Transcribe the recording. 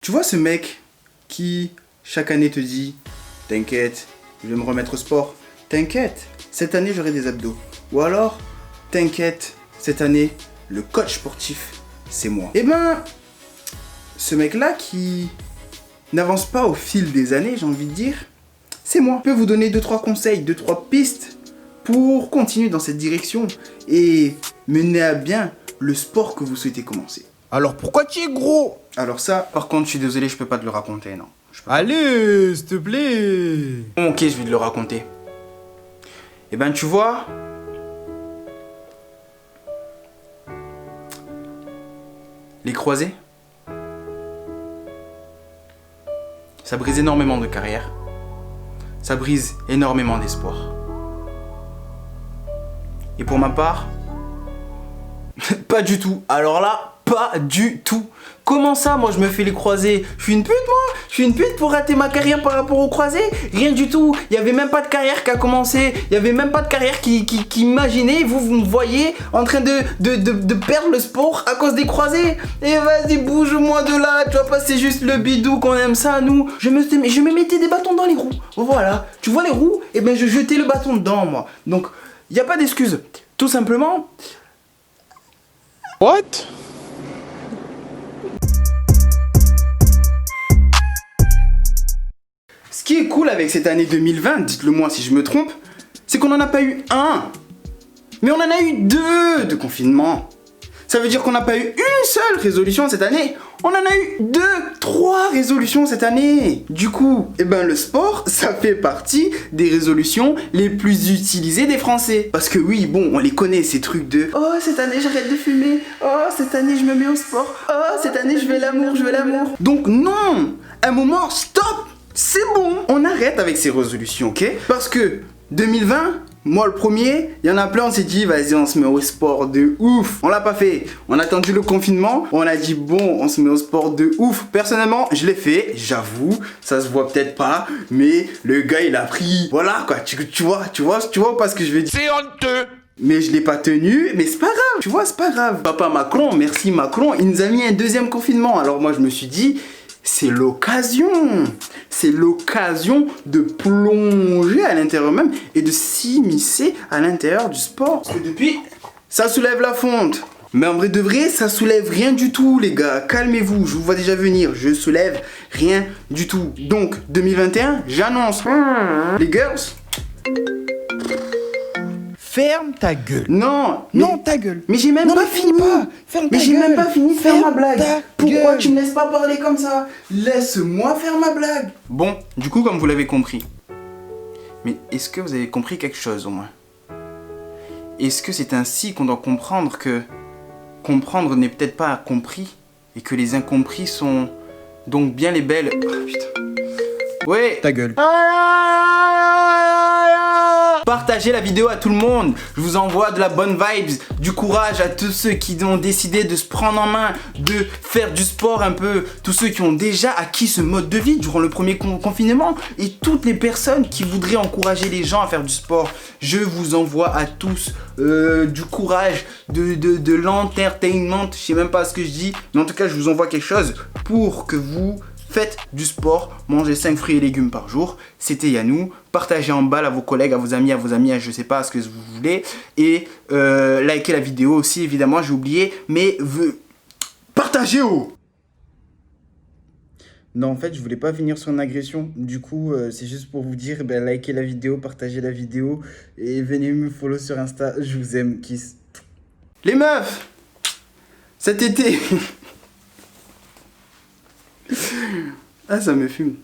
Tu vois ce mec qui, chaque année, te dit « T'inquiète, je vais me remettre au sport. T'inquiète, cette année, j'aurai des abdos. » Ou alors « T'inquiète, cette année, le coach sportif, c'est moi. » Eh ben, ce mec-là qui n'avance pas au fil des années, j'ai envie de dire, c'est moi. Je peux vous donner 2-3 conseils, 2-3 pistes pour continuer dans cette direction et mener à bien le sport que vous souhaitez commencer. Alors pourquoi tu es gros? Alors ça, par contre, je suis désolé, je peux pas te le raconter, non. Allez, s'il te plaît. Ok, je vais te le raconter. Eh ben, tu vois, les croisés, ça brise énormément de carrières. Ça brise énormément d'espoir. Et pour ma part, pas du tout. Alors là, pas du tout. Comment ça, moi, je me fais les croisés? Je suis une pute, moi? Je suis une pute pour rater ma carrière par rapport aux croisés? Rien du tout. Il n'y avait même pas de carrière qui a commencé. Il n'y avait même pas de carrière qui imaginait. Vous me voyez en train de perdre le sport à cause des croisés. Et vas-y, bouge-moi de là. Tu vois pas, c'est juste le bidou qu'on aime ça, nous. Je me mettais des bâtons dans les roues. Voilà. Tu vois les roues? Et ben, je jetais le bâton dedans, moi. Donc, il n'y a pas d'excuse. Tout simplement... What? Ce qui est cool avec cette année 2020, dites-le moi si je me trompe, c'est qu'on n'en a pas eu un, mais on en a eu 2 de confinement. Ça veut dire qu'on n'a pas eu une seule résolution cette année, on en a eu 2, 3 résolutions cette année. Du coup, eh ben le sport, ça fait partie des résolutions les plus utilisées des Français. Parce que oui, bon, on les connaît ces trucs de « Oh, cette année j'arrête de fumer, oh, cette année je me mets au sport, oh, cette année je veux l'amour, je veux l'amour. » Donc non, un moment, stop. C'est bon, on arrête avec ces résolutions, ok? Parce que 2020, moi le premier, il y en a plein, on s'est dit vas-y on se met au sport de ouf. On l'a pas fait, on a attendu le confinement, on a dit bon on se met au sport de ouf. Personnellement je l'ai fait, j'avoue, ça se voit peut-être pas, mais le gars il a pris, voilà quoi, tu vois pas ce que je veux dire. C'est honteux. Mais je l'ai pas tenu, mais c'est pas grave, tu vois, c'est pas grave. Papa Macron, merci Macron, il nous a mis un 2e confinement, alors moi je me suis dit... C'est l'occasion de plonger à l'intérieur même et de s'immiscer à l'intérieur du sport. Parce que depuis, ça soulève la fonte. Mais en vrai de vrai, ça soulève rien du tout les gars. Calmez-vous, je vous vois déjà venir. Je soulève rien du tout. Donc, 2021, j'annonce. Les girls... Ferme ta gueule. Non, Non, ta gueule. Mais j'ai même Non, pas mais fini. pas. Ferme ta Mais j'ai gueule. même pas fini de faire ma Ferme blague. ta Pourquoi gueule. tu me laisses pas parler comme ça? Laisse-moi faire ma blague. Bon, du coup, comme vous l'avez compris. Mais est-ce que vous avez compris quelque chose au moins? Est-ce que c'est ainsi qu'on doit comprendre que comprendre n'est peut-être pas compris et que les incompris sont donc bien les belles... Oh putain. Ouais. Ta gueule. Partagez la vidéo à tout le monde. Je vous envoie de la bonne vibes, du courage à tous ceux qui ont décidé de se prendre en main, de faire du sport un peu. Tous ceux qui ont déjà acquis ce mode de vie durant le premier confinement. Et toutes les personnes qui voudraient encourager les gens à faire du sport. Je vous envoie à tous du courage, de l'entertainment. Je sais même pas ce que je dis. Mais en tout cas, je vous envoie quelque chose pour que vous... Faites du sport, mangez 5 fruits et légumes par jour. C'était Yannou. Partagez en bas à vos collègues, à vos amis, à je sais pas ce que vous voulez. Et likez la vidéo aussi, évidemment, j'ai oublié. Mais partagez oh. Non, en fait, je voulais pas finir sur une agression. Du coup, c'est juste pour vous dire, likez la vidéo, partagez la vidéo. Et venez me follow sur Insta. Je vous aime, kiss. Les meufs, cet été... Ah, ça me fume.